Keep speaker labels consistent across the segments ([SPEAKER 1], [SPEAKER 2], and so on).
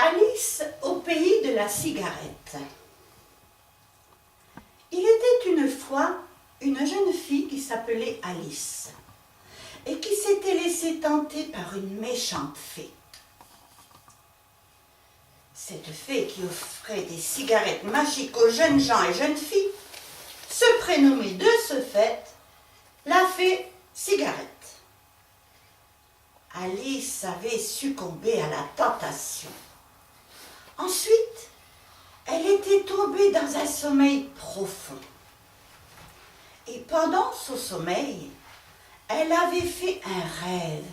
[SPEAKER 1] Alice au pays de la cigarette. Il était une fois une jeune fille qui s'appelait Alice et qui s'était laissée tenter par une méchante fée. Cette fée qui offrait des cigarettes magiques aux jeunes gens et jeunes filles se prénommait de ce fait la fée cigarette. Alice avait succombé à la tentation. Ensuite, elle était tombée dans un sommeil profond. Et pendant ce sommeil, elle avait fait un rêve.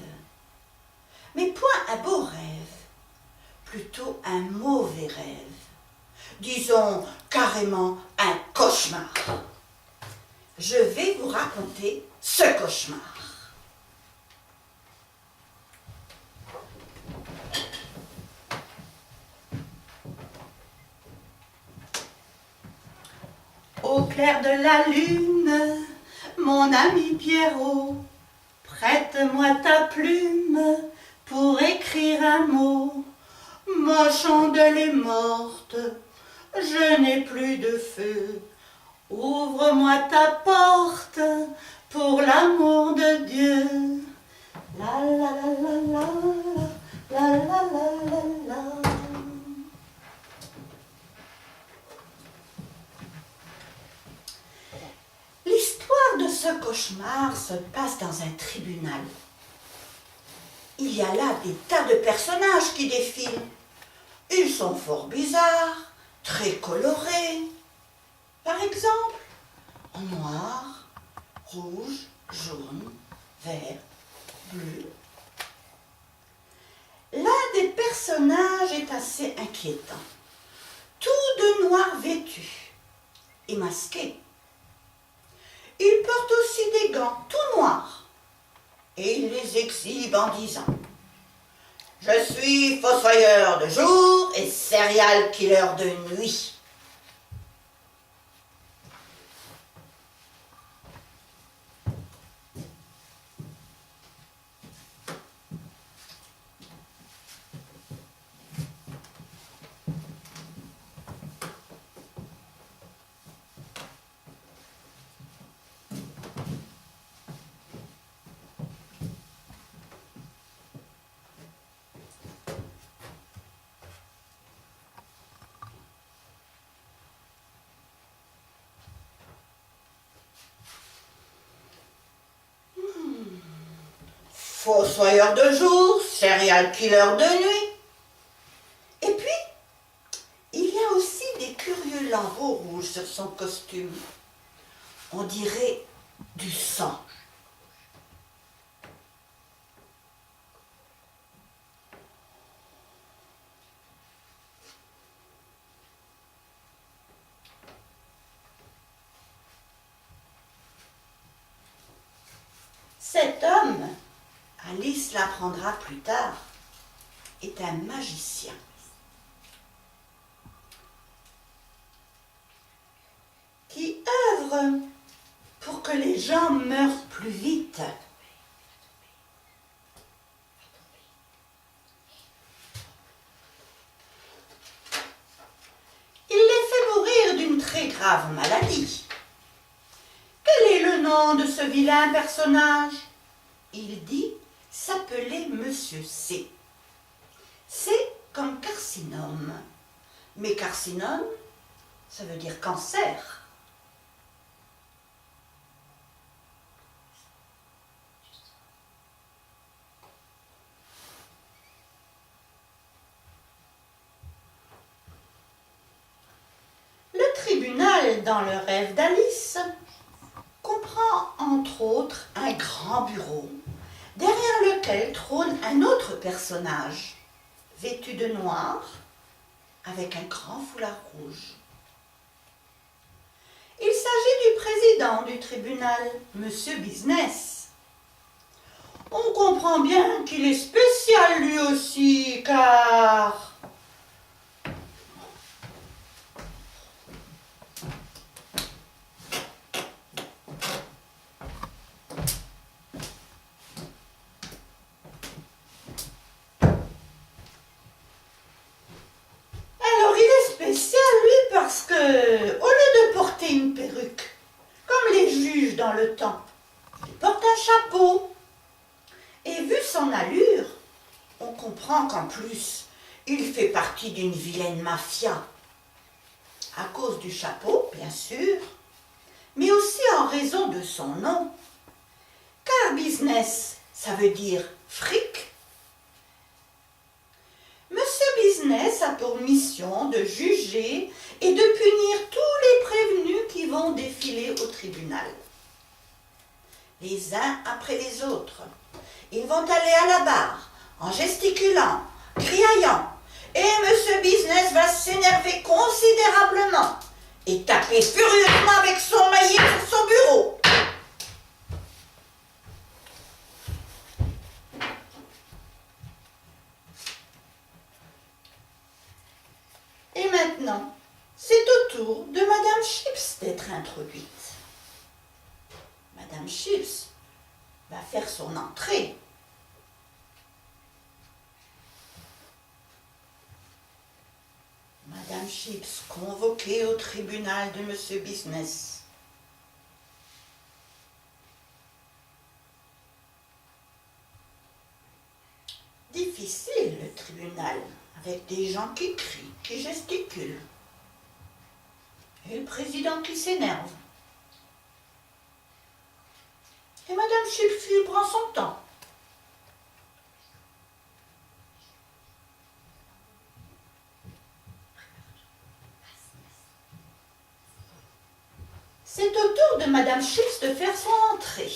[SPEAKER 1] Mais point un beau rêve, plutôt un mauvais rêve. Disons carrément un cauchemar. Je vais vous raconter ce cauchemar. Au clair de la lune, mon ami Pierrot, prête-moi ta plume pour écrire un mot. Ma chandelle est morte, je n'ai plus de feu. Ouvre-moi ta porte pour l'amour de Dieu. La la la la la la la la la. L'histoire de ce cauchemar se passe dans un tribunal. Il y a là des tas de personnages qui défilent. Ils sont fort bizarres, très colorés. Par exemple, en noir, rouge, jaune, vert, bleu. L'un des personnages est assez inquiétant. Tout de noir vêtu et masqué. Il porte aussi des gants tout noirs et il les exhibe en disant « Je suis fossoyeur de jour et serial killer de nuit. » Fossoyeur de jour, serial killer de nuit. Et puis, il y a aussi des curieux lambeaux rouges sur son costume. On dirait du sang. Cet homme, Alice l'apprendra plus tard, est un magicien. Qui œuvre pour que les gens meurent plus vite. Il les fait mourir d'une très grave maladie. Quel est le nom de ce vilain personnage? Il dit s'appelait Monsieur C. C comme carcinome. Mais carcinome, ça veut dire cancer. tribunal dans le rêve d'Alice comprend entre autres un grand bureau derrière lequel trône un autre personnage vêtu de noir avec un grand foulard rouge. Il s'agit du président du tribunal, Monsieur Business. On comprend bien qu'il est spécial lui aussi, car... Alors il est spécial lui parce que, au lieu de porter une perruque, comme les juges dans le temps, il porte un chapeau. Et vu son allure, on comprend qu'en plus, il fait partie d'une vilaine mafia. À cause du chapeau, bien sûr, mais aussi en raison de son nom. Car business, ça veut dire fric. Monsieur Business a pour mission de juger et de punir tous les prévenus qui vont défiler au tribunal. Les uns après les autres. Ils vont aller à la barre, en gesticulant, criaillant, et Monsieur Business va s'énerver considérablement et taper furieusement avec son maillet sur son bureau. Et maintenant, c'est au tour de Madame Chips d'être introduite. Madame Chips va faire son entrée. Madame Chips, convoquée au tribunal de Monsieur Business. Difficile le tribunal, avec des gens qui crient, qui gesticulent. Et le président qui s'énerve. Et Madame Chips lui prend son temps. C'est au tour de Madame Chips de faire son entrée.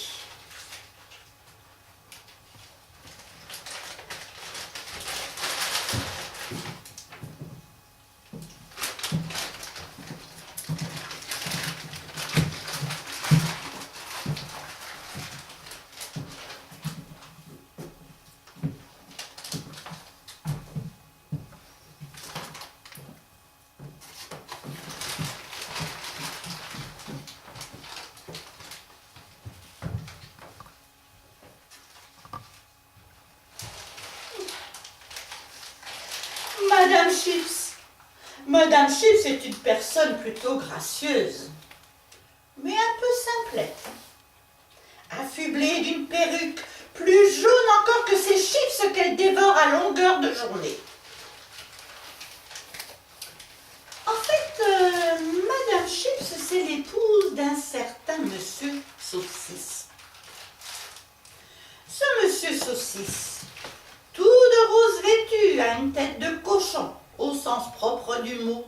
[SPEAKER 1] Madame Chips est une personne plutôt gracieuse, mais un peu simplette, affublée d'une perruque plus jaune encore que ces chips qu'elle dévore à longueur de journée. En fait, Madame Chips, c'est l'épouse d'un certain Monsieur Saucisse. Ce Monsieur Saucisse, tout de rose vêtu, a une tête de cochon, au sens propre du mot.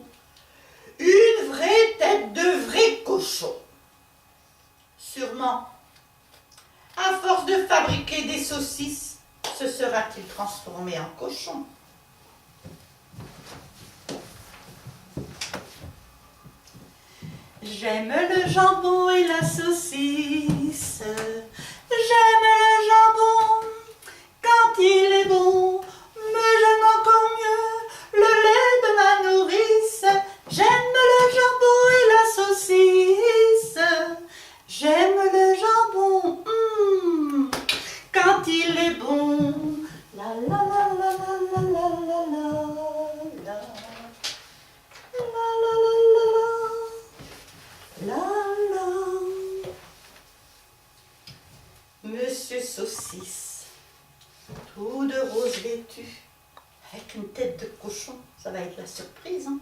[SPEAKER 1] Une vraie tête de vrai cochon. Sûrement, à force de fabriquer des saucisses, se sera-t-il transformé en cochon. J'aime le jambon et la saucisse. J'aime le jambon quand il est bon. Mais j'aime encore mieux le lait de ma nourrice. J'aime le jambon et la saucisse. J'aime le jambon quand il est bon. La la la la la la la la la la la la la. Monsieur Saucisse, tout de rose vêtu, avec une tête de cochon, ça va être la surprise, hein?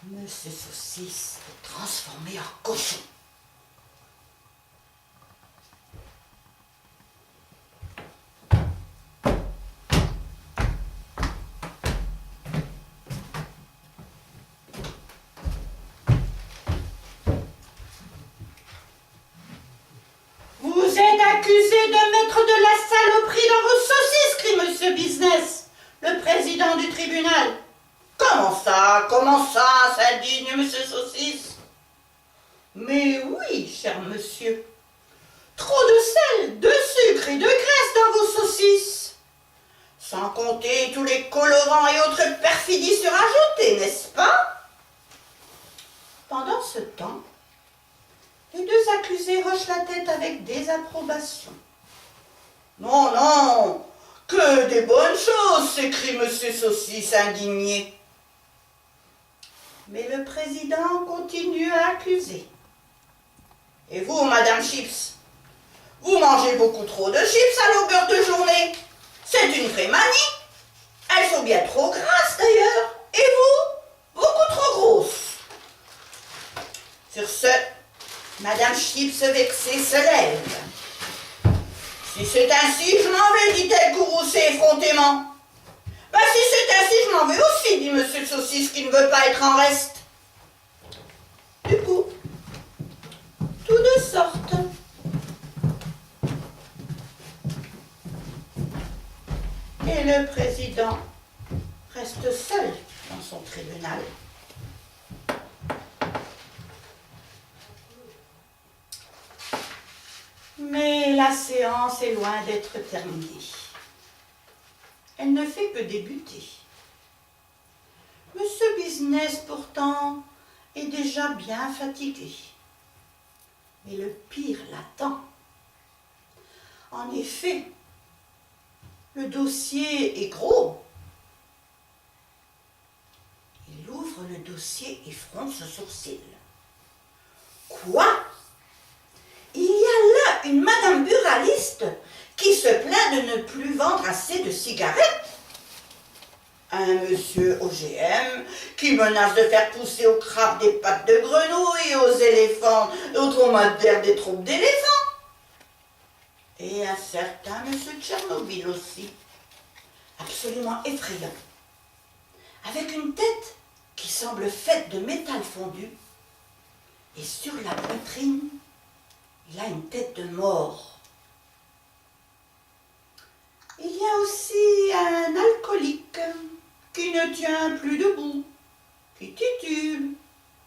[SPEAKER 1] Monsieur Saucisse est transformé en cochon. accusé de mettre de la saloperie dans vos saucisses, crie Monsieur Business, le président du tribunal. Comment ça, s'indigne Monsieur Saucisse? Mais oui, cher monsieur, trop de sel, de sucre et de graisse dans vos saucisses. Sans compter tous les colorants et autres perfidies surajoutées, n'est-ce pas? Pendant ce temps, les deux accusés hochent la tête avec désapprobation. Non, non, que des bonnes choses, s'écrie Monsieur Saucisse indigné. Mais le président continue à accuser. Et vous, Madame Chips, vous mangez beaucoup trop de chips à longueur de journée. C'est une vraie manie. Elles sont bien trop grasses d'ailleurs. Et vous, beaucoup trop grosses. Sur ce, Madame Chips vexée se lève. Si c'est ainsi, je m'en vais, dit-elle courroucée effrontément. Ben si c'est ainsi, je m'en vais aussi, dit Monsieur Saucisse qui ne veut pas être en reste. Du coup, tous deux sortent. Et le président reste seul dans son tribunal. Mais la séance est loin d'être terminée. Elle ne fait que débuter. Monsieur Business, pourtant, est déjà bien fatigué. Mais le pire l'attend. En effet, le dossier est gros. Il ouvre le dossier et fronce ce sourcil. Quoi? Il y a là une madame buraliste qui se plaint de ne plus vendre assez de cigarettes. Un monsieur OGM qui menace de faire pousser aux crabes des pattes de grenouille et aux éléphants, aux dromadaires des troupes d'éléphants. Et un certain monsieur Tchernobyl aussi, absolument effrayant, avec une tête qui semble faite de métal fondu, et sur la poitrine, il a une tête de mort. Il y a aussi un alcoolique qui ne tient plus debout, qui titube,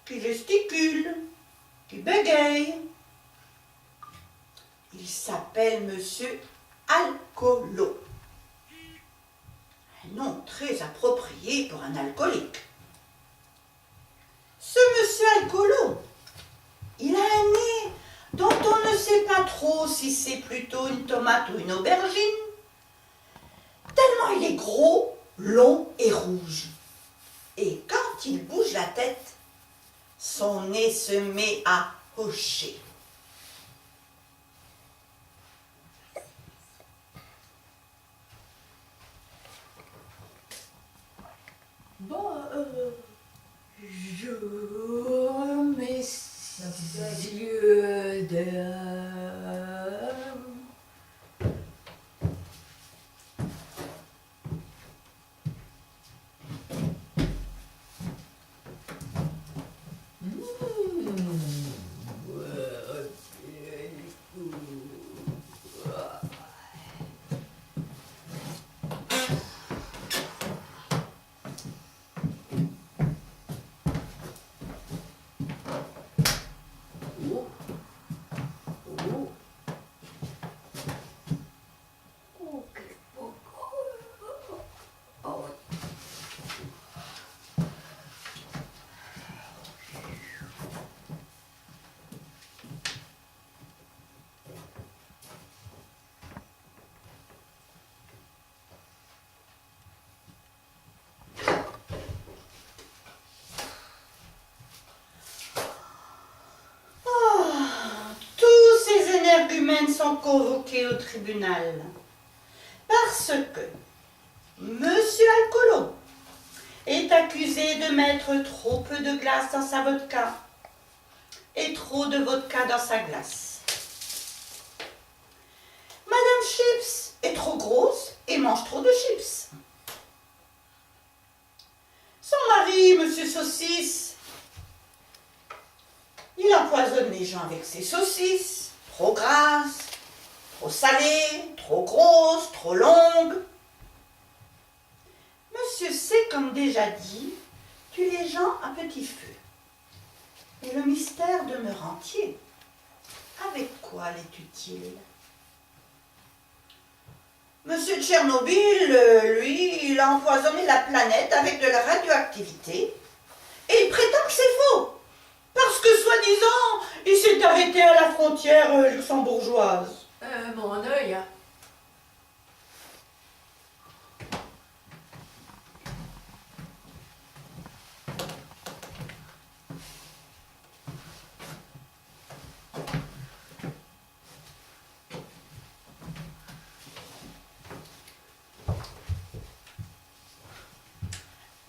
[SPEAKER 1] qui gesticule, qui bégaye. Il s'appelle Monsieur Alcoolo. Un nom très approprié pour un alcoolique. Ce Monsieur Alcoolo, il a un nez dont on ne sait pas trop si c'est plutôt une tomate ou une aubergine, tellement il est gros, long et rouge. Et quand il bouge la tête, son nez se met à hocher.
[SPEAKER 2] Bonjour, messieurs, dames.
[SPEAKER 1] Énergumènes sont convoqués au tribunal parce que Monsieur Alcoolo est accusé de mettre trop peu de glace dans sa vodka et trop de vodka dans sa glace. Madame Chips est trop grosse et mange trop de chips. Son mari, Monsieur Saucisse, il empoisonne les gens avec ses saucisses, trop grasses, trop salée, trop grosse, trop longue. Monsieur C, comme déjà dit, tue les gens à petit feu. Et le mystère demeure entier. Avec quoi les tue-t-il? Monsieur Tchernobyl, lui, il a empoisonné la planète avec de la radioactivité et il prétend que c'est faux. Parce que, soi-disant, il s'est arrêté à la frontière luxembourgeoise.
[SPEAKER 2] Mon œil.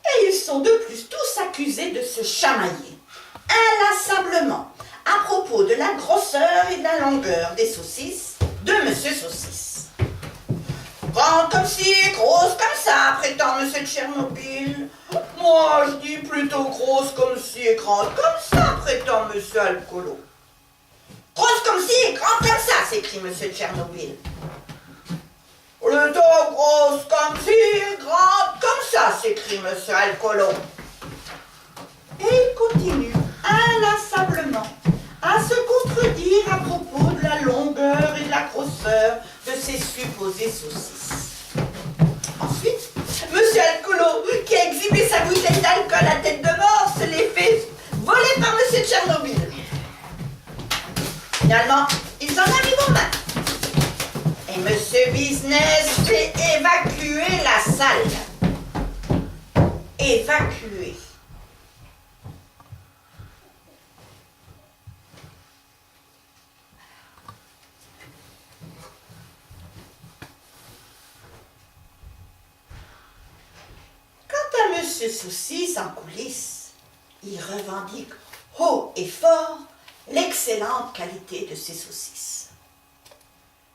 [SPEAKER 1] Et ils sont de plus tous accusés de se chamailler, inlassablement, à propos de la grosseur et de la longueur des saucisses de Monsieur Saucisse. Grande comme ci, grosse comme ça, prétend Monsieur Tchernobyl. Moi, je dis plutôt grosse comme ci et grande comme ça, prétend Monsieur Alcoolo. Grosse comme ci et grande comme ça, s'écrie Monsieur Tchernobyl. Plutôt grosse comme ci et grande comme ça, s'écrie Monsieur Alcoolo. Et il continue inlassablement à se contredire à propos de la longueur et de la grosseur de ces supposées saucisses. Ensuite, Monsieur Alcoolo, qui a exhibé sa bouteille d'alcool à tête de mort, se l'est fait voler par Monsieur Tchernobyl. Finalement, ils en arrivent aux mains. Et Monsieur Business fait évacuer la salle. Évacuer. Quant à Monsieur Saucisse en coulisses, il revendique haut et fort l'excellente qualité de ses saucisses.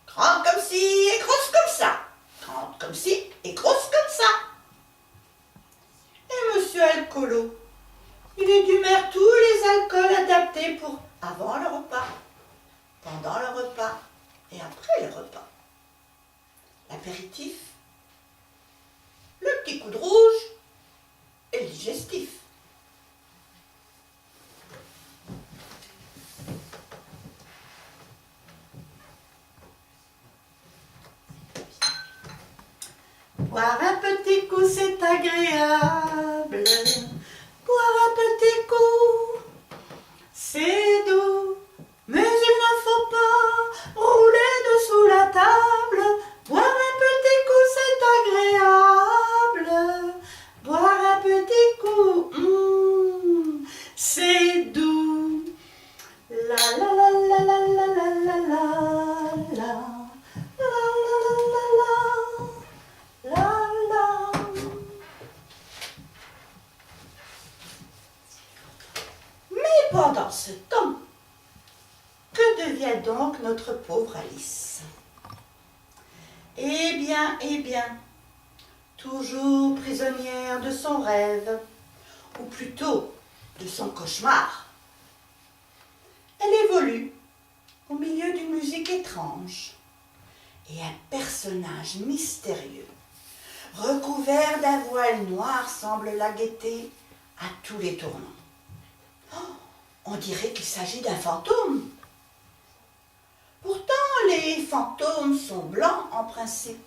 [SPEAKER 1] Grande comme ci et grosse comme ça. Grande comme ci et grosse comme ça. Et Monsieur Alcoolo, il énumère tous les alcools adaptés pour avant le repas, pendant le repas et après le repas. L'apéritif, le petit coup de rouge et le digestif. Boire un petit coup, c'est agréable. Boire un petit coup, c'est doux. Mais il ne faut pas rouler dessous la table. Boire un petit coup, c'est agréable. Boire un petit coup, c'est doux. La la la la la la la la la la. Mais pendant ce temps, que devient donc notre pauvre Alice? Eh bien, toujours prisonnière de son rêve, ou plutôt de son cauchemar. Elle évolue au milieu d'une musique étrange et un personnage mystérieux, recouvert d'un voile noir, semble la guetter à tous les tournants. Oh, on dirait qu'il s'agit d'un fantôme. Pourtant, les fantômes sont blancs en principe,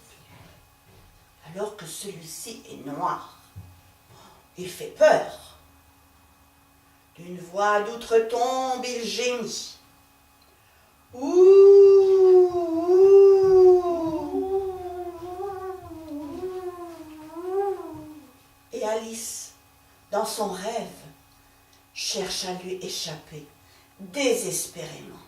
[SPEAKER 1] alors que celui-ci est noir. Il fait peur. D'une voix d'outre-tombe, il gémit. Et Alice, dans son rêve, cherche à lui échapper désespérément.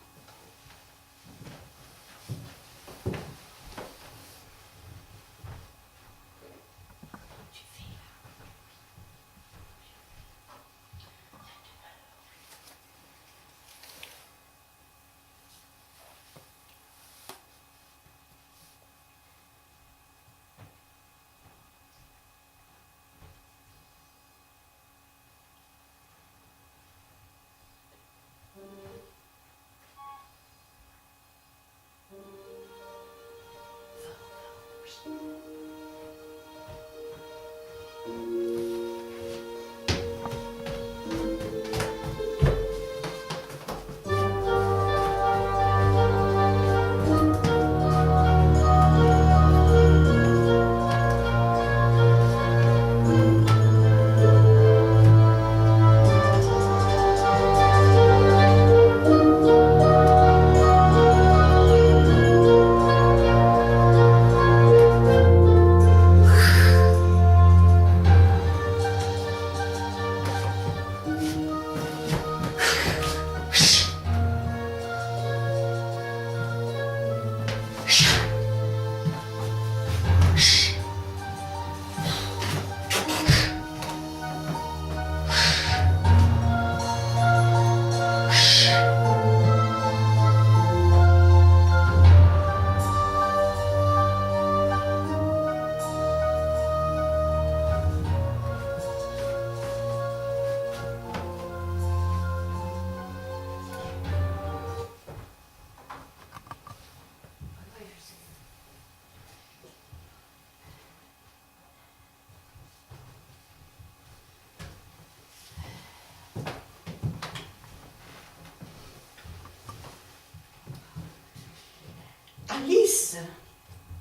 [SPEAKER 1] Alice,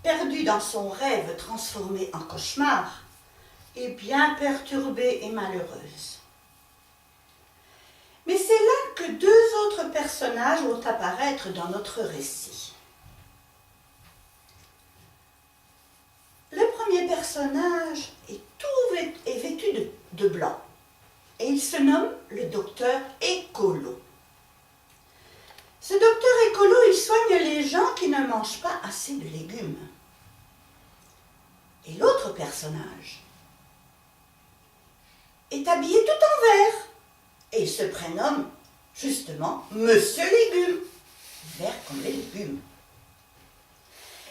[SPEAKER 1] perdue dans son rêve transformé en cauchemar, est bien perturbée et malheureuse. Mais c'est là que deux autres personnages vont apparaître dans notre récit. Le premier personnage est vêtu de blanc et il se nomme le docteur Écolo. Ce docteur Écolo, il soigne les gens qui ne mangent pas assez de légumes. Et l'autre personnage est habillé tout en vert et il se prénomme justement Monsieur Légume, vert comme les légumes.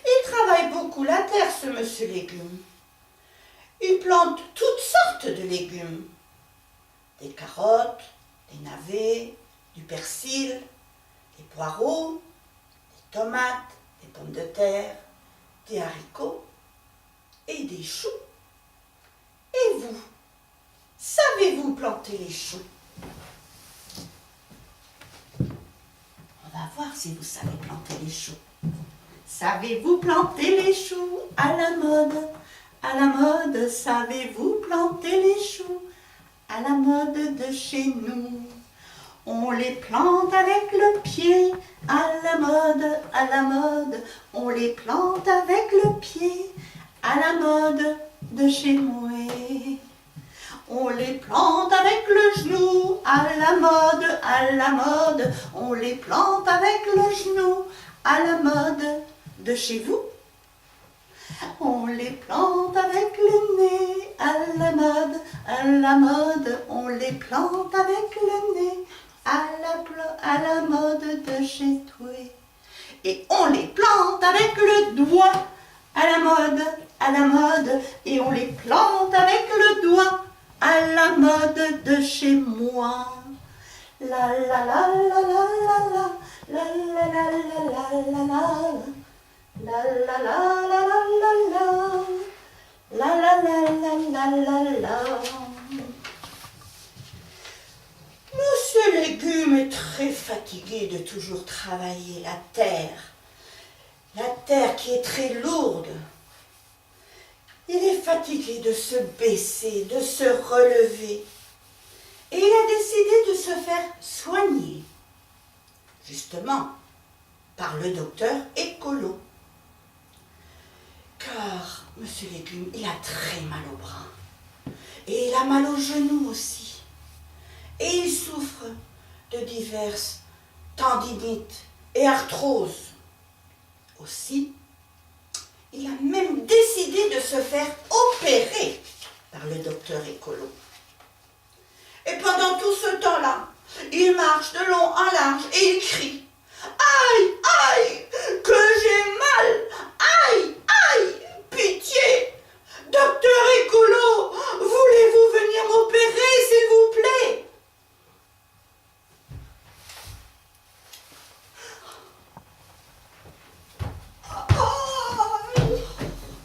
[SPEAKER 1] Il travaille beaucoup la terre, ce Monsieur Légume. Il plante toutes sortes de légumes. Des carottes, des navets, du persil, des poireaux, des tomates, des pommes de terre, des haricots et des choux. Et vous, savez-vous planter les choux? On va voir si vous savez planter les choux. Savez-vous planter les choux à la mode? À la mode, savez-vous planter les choux? À la mode de chez nous. On les plante avec le pied. À la mode, on les plante avec le pied. À la mode de chez moi. On les plante avec le genou. À la mode, on les plante avec le genou. À la mode de chez vous. On les plante avec le nez. À la mode, on les plante avec le nez. À la mode de chez toi. Et on les plante avec le doigt. À la mode, et on les plante avec le doigt. À la mode de chez moi. La la la la la la la la la la la la la. La la la la la la la la la la la la la. Monsieur Légume est très fatigué de toujours travailler la terre qui est très lourde. Il est fatigué de se baisser, de se relever, et il a décidé de se faire soigner, justement, par le docteur Écolo. Car Monsieur Légume, il a très mal au bras. Et il a mal aux genoux aussi. Et il souffre de diverses tendinites et arthroses. Aussi, il a même décidé de se faire opérer par le docteur Écolo. Et pendant tout ce temps-là, il marche de long en large et il crie « Aïe, aïe, que j'ai mal! Aïe, aïe, pitié! Docteur Écolo, voulez-vous venir m'opérer, s'il vous plaît ?»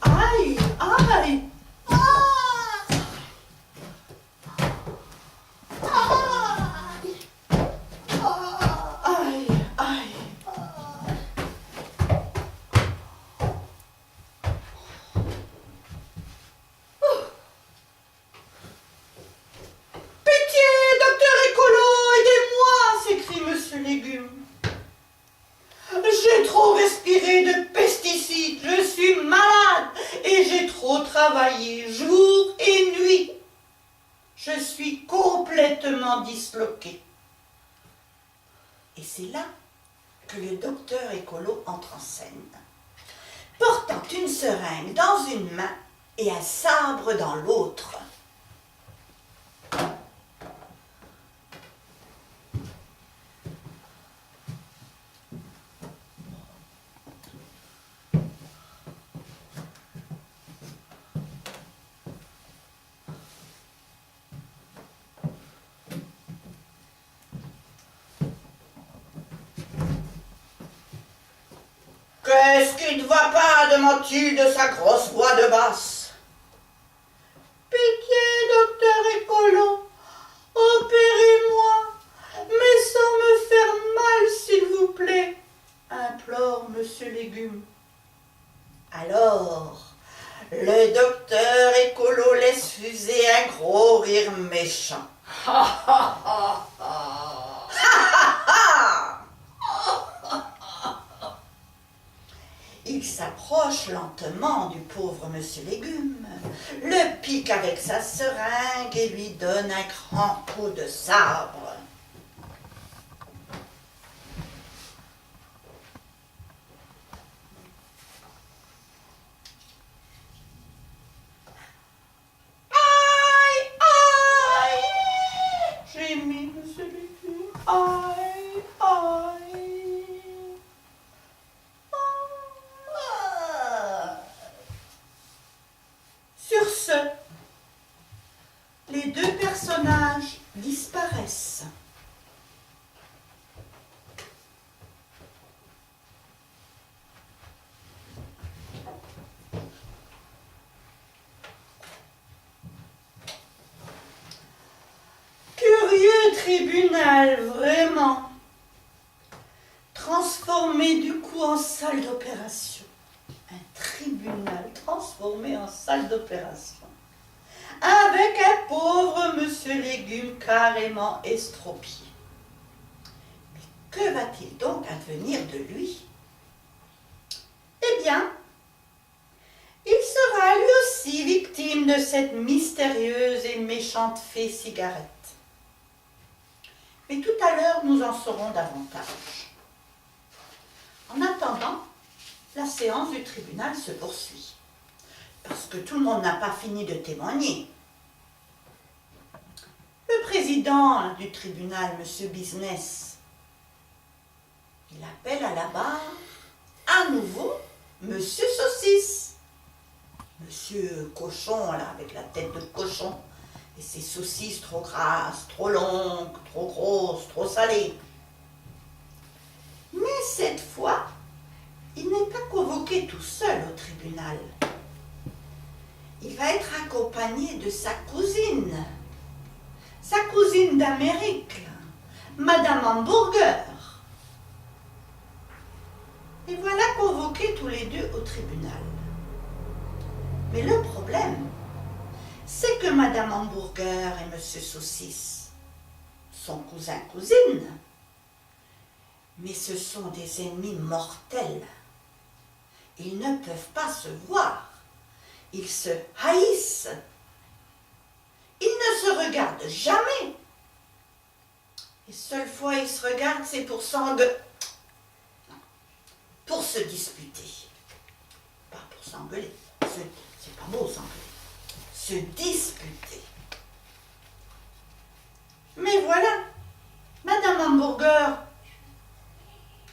[SPEAKER 1] Aïe, aïe, légumes. J'ai trop respiré de pesticides, je suis malade et j'ai trop travaillé jour et nuit. Je suis complètement disloqué. Et c'est là que le docteur Écolo entre en scène, portant une seringue dans une main et un sabre dans l'autre. Qu'est-ce qui ne va pas demande-t-il de sa grosse voix de basse. Pitié, docteur Écolo, opérez-moi, mais sans me faire mal, s'il vous plaît. implore Monsieur Légume. Alors, le docteur écolo laisse fuser un gros rire méchant. Il s'approche lentement du pauvre Monsieur Légume, le pique avec sa seringue et lui donne un grand coup de sabre. Aïe, aïe, gémit Monsieur Légume, aïe, aïe. Sur ce, les deux personnages disparaissent. Curieux tribunal, vraiment. Transformé du coup en salle d'opération. Un tribunal transformé en salle d'opération. Avec un pauvre Monsieur Légume carrément estropié. Mais que va-t-il donc advenir de lui? Eh bien, il sera lui aussi victime de cette mystérieuse et méchante fée cigarette. Mais tout à l'heure, nous en saurons davantage. En attendant, la séance du tribunal se poursuit. Parce que tout le monde n'a pas fini de témoigner. Le président du tribunal, M. Business, il appelle à la barre à nouveau M. Saucisse. Monsieur Cochon, là, avec la tête de cochon, et ses saucisses trop grasses, trop longues, trop grosses, trop salées. Mais cette fois, il n'est pas convoqué tout seul au tribunal. Il va être accompagné de sa cousine d'Amérique, Madame Hamburger. Et voilà convoqués tous les deux au tribunal. Mais le problème, c'est que Madame Hamburger et Monsieur Saucisse sont cousin-cousine, mais ce sont des ennemis mortels. Ils ne peuvent pas se voir. Ils se haïssent. Ils ne se regardent jamais. Et seule fois ils se regardent, c'est pour pour se disputer. Pas pour s'engueuler. C'est pas beau s'engueuler. Se disputer. Mais voilà, Madame Hamburger,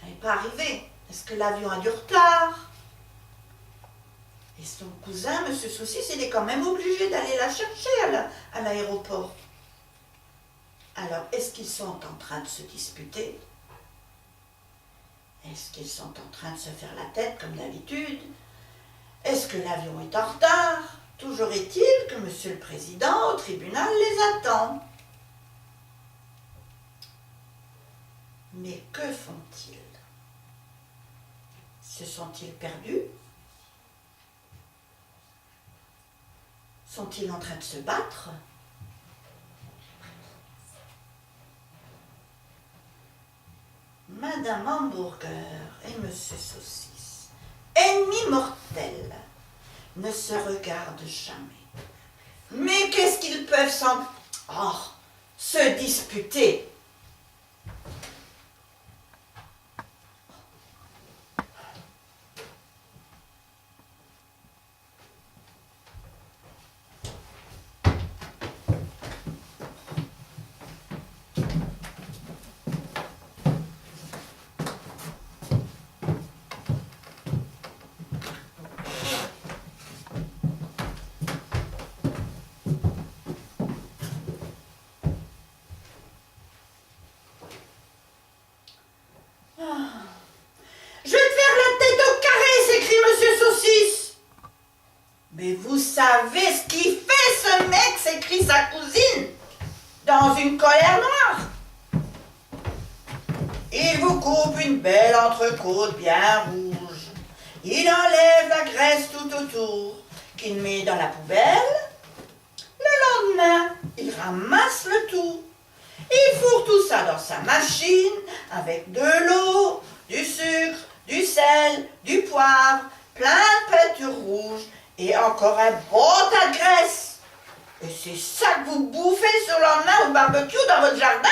[SPEAKER 1] elle n'est pas arrivée. Est-ce que l'avion a du retard? Et son cousin, Monsieur Saucisse, il est quand même obligé d'aller la chercher à l'aéroport. Alors, est-ce qu'ils sont en train de se disputer? Est-ce qu'ils sont en train de se faire la tête comme d'habitude? Est-ce que l'avion est en retard? Toujours est-il que Monsieur le Président, au tribunal, les attend. Mais que font-ils? Se sont-ils perdus? Sont-ils en train de se battre? Madame Hamburger et Monsieur Saucisse, ennemis mortels, ne se regardent jamais. Mais qu'est-ce qu'ils peuvent se disputer? Mais vous savez ce qu'il fait, ce mec, s'écrie sa cousine, dans une colère noire. Il vous coupe une belle entrecôte bien rouge. Il enlève la graisse tout autour, qu'il met dans la poubelle. Le lendemain, il ramasse le tout. Il fourre tout ça dans sa machine avec de l'eau, du sucre, du sel, du poivre, plein de peinture rouge et encore un bon tas de graisse. Et c'est ça que vous bouffez sur le lendemain au barbecue dans votre jardin?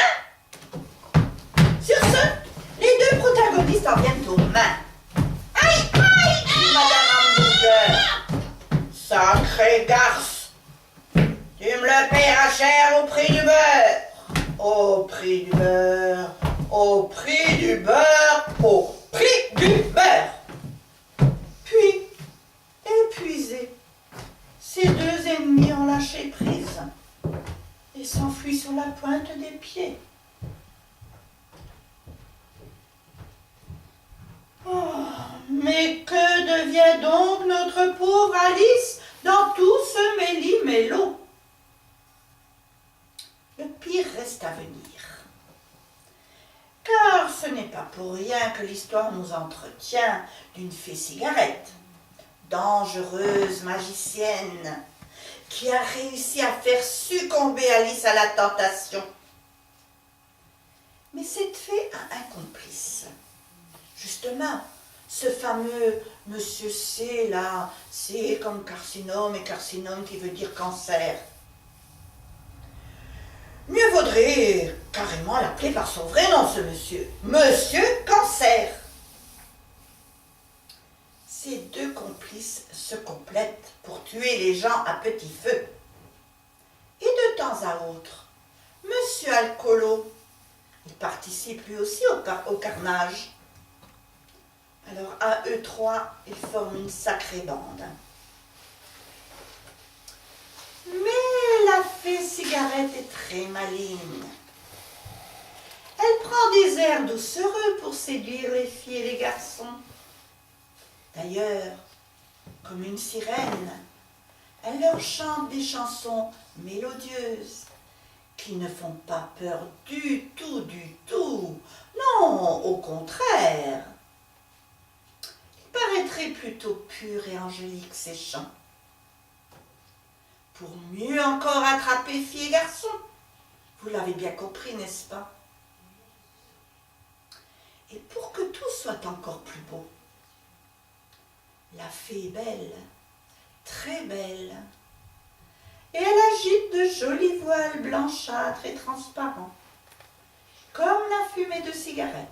[SPEAKER 1] Sur ce, les deux protagonistes en viennent aux mains. Aïe, aïe, dit Madame Hamburger. Sacré garce, tu me le paieras cher au prix du beurre. Au prix du beurre, au prix du beurre, au prix du beurre. Puis, épuisés, ces deux ennemis ont lâché prise et s'enfuient sur la pointe des pieds. Oh, mais que devient donc notre pauvre Alice dans tout ce méli-mélo? Le pire reste à venir. Car ce n'est pas pour rien que l'histoire nous entretient d'une fée cigarette, dangereuse magicienne, qui a réussi à faire succomber Alice à la tentation. Mais cette fée a un complice. Justement, ce fameux Monsieur C, là, C comme carcinome, et carcinome qui veut dire cancer. Mieux vaudrait carrément l'appeler par son vrai nom, ce monsieur. Monsieur Cancer. Ces deux complices se complètent pour tuer les gens à petit feu. Et de temps à autre, Monsieur Alcoolo, il participe lui aussi au carnage. Alors à eux trois, ils forment une sacrée bande. Mais la fée cigarette est très maligne. Elle prend des airs doucereux pour séduire les filles et les garçons. D'ailleurs, comme une sirène, elle leur chante des chansons mélodieuses qui ne font pas peur du tout, du tout. Non, au contraire. Il paraîtrait plutôt pur et angélique ces chants. Pour mieux encore attraper filles et garçons. Vous l'avez bien compris, n'est-ce pas? Et pour que tout soit encore plus beau, la fée est belle, très belle, et elle agite de jolis voiles blanchâtres et transparents, comme la fumée de cigarette.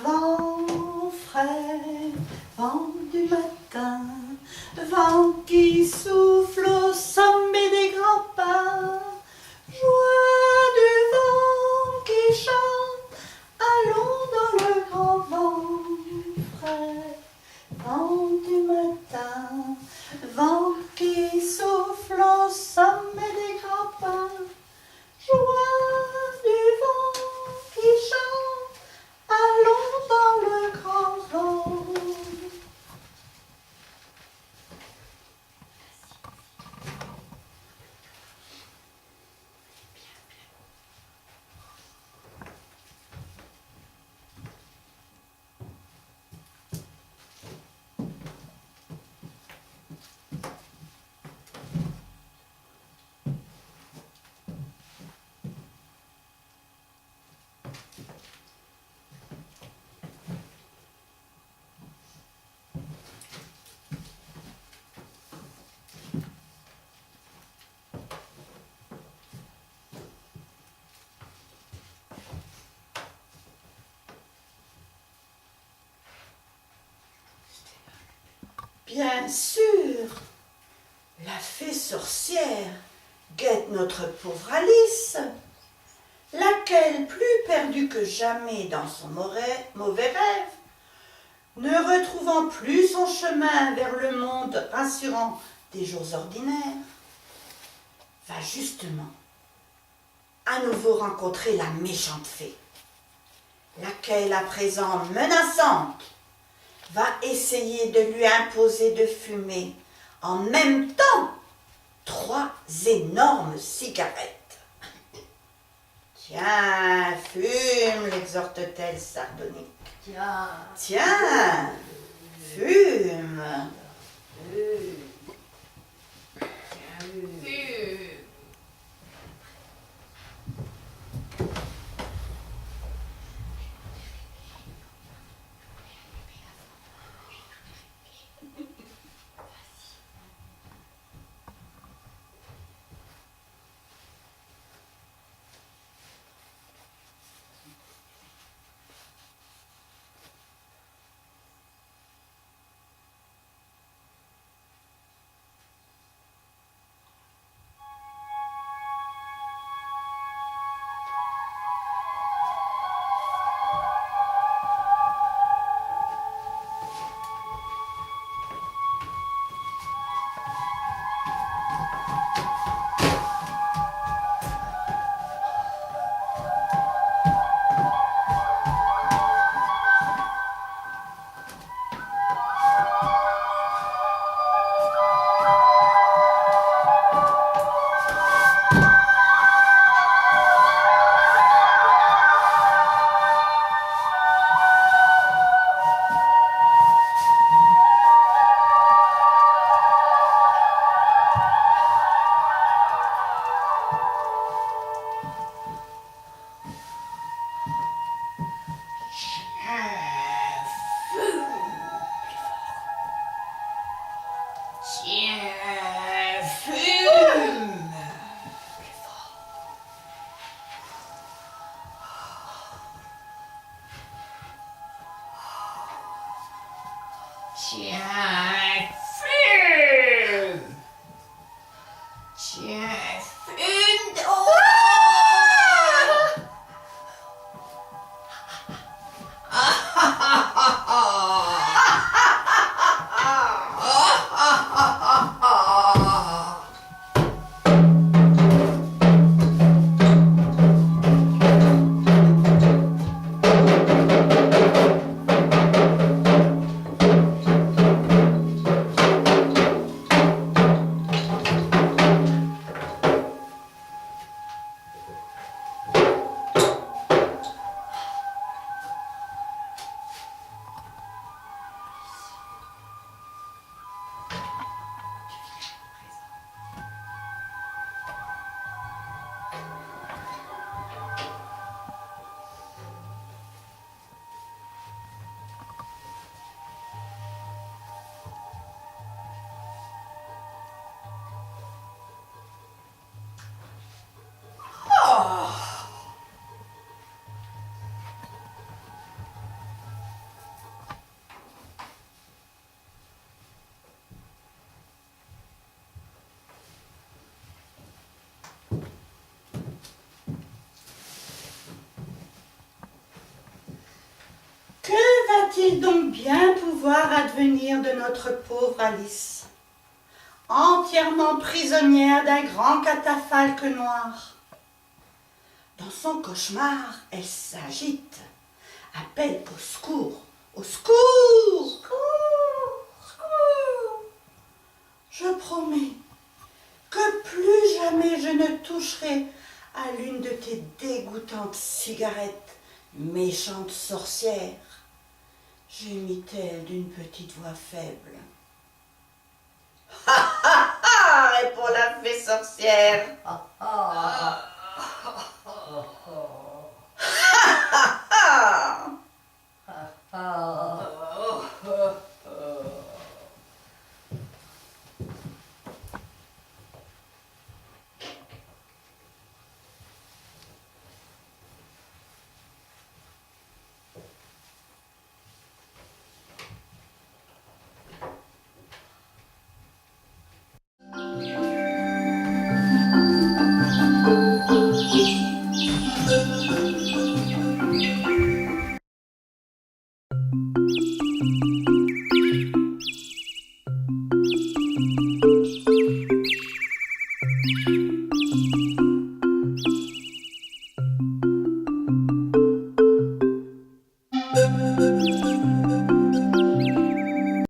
[SPEAKER 1] Vent frais, vent du matin, vent qui souffle au sommet des grands pins, joie du vent qui chante, allons dans le grand vent frais, vent du matin, vent qui souffle au sommet des grands pins, joie du vent qui chante, allons dans le grand vent. Bien sûr, la fée sorcière guette notre pauvre Alice, laquelle, plus perdue que jamais dans son mauvais rêve, ne retrouvant plus son chemin vers le monde rassurant des jours ordinaires, va justement à nouveau rencontrer la méchante fée, laquelle, à présent menaçante, va essayer de lui imposer de fumer en même temps 3 énormes cigarettes. Tiens, fume, l'exhorte-t-elle sardonique. Tiens, fume. Tiens, fume. Tiens, fume. Oh. Que va-t-il donc bien pouvoir advenir de notre pauvre Alice, entièrement prisonnière d'un grand catafalque noir? Dans son cauchemar, elle s'agite, appelle au secours, au secours, secours, secours. Je promets que plus jamais je ne toucherai à l'une de tes dégoûtantes cigarettes, méchante sorcière, gémit-elle d'une petite voix faible. Ha ha ha, répond la fée sorcière. Ha ha ha.